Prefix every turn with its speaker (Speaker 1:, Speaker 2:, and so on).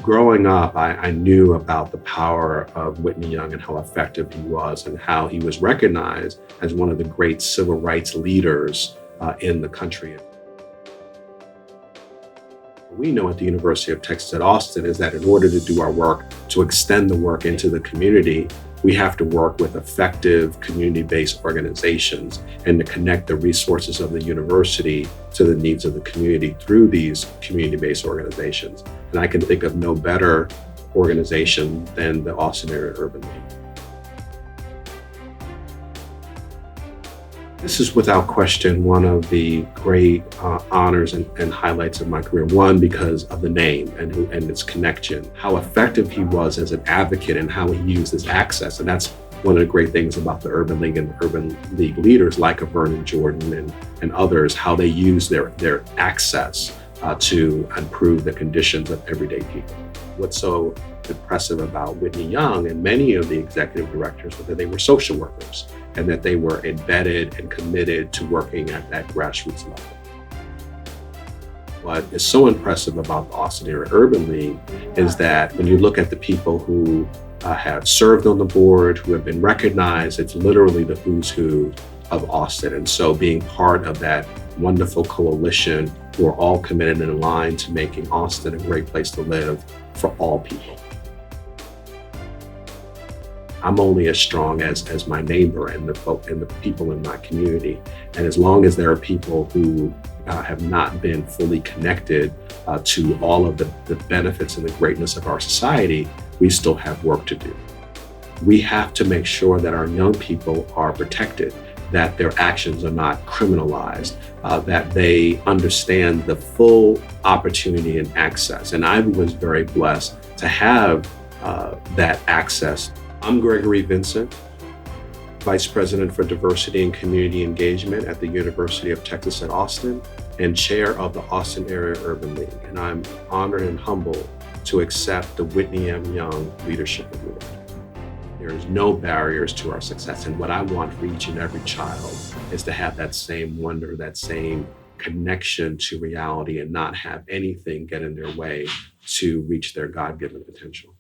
Speaker 1: Growing up, I knew about the power of Whitney Young and how effective he was and how he was recognized as one of the great civil rights leaders in the country. We know at the University of Texas at Austin is that in order to do our work, to extend the work into the community, we have to work with effective community-based organizations and to connect the resources of the university to the needs of the community through these community-based organizations. And I can think of no better organization than the Austin Area Urban League. This is without question one of the great honors and highlights of my career. One, because of the name and its connection, how effective he was as an advocate and how he used his access. And that's one of the great things about the Urban League and the Urban League leaders like a Vernon Jordan and others, how they use their access to improve the conditions of everyday people. What's so impressive about Whitney Young and many of the executive directors was that they were social workers and that they were embedded and committed to working at that grassroots level. What is so impressive about the Austin Area Urban League is that when you look at the people who have served on the board, who have been recognized, it's literally the who's who of Austin. And so being part of that wonderful coalition who are all committed and aligned to making Austin a great place to live for all people. I'm only as strong as my neighbor and the people in my community. And as long as there are people who have not been fully connected to all of the benefits and the greatness of our society, we still have work to do. We have to make sure that our young people are protected, that their actions are not criminalized, that they understand the full opportunity and access. And I was very blessed to have that access. I'm Gregory Vincent, Vice President for Diversity and Community Engagement at the University of Texas at Austin and Chair of the Austin Area Urban League. And I'm honored and humbled to accept the Whitney M. Young Leadership Award. There is no barriers to our success. And what I want for each and every child is to have that same wonder, that same connection to reality and not have anything get in their way to reach their God-given potential.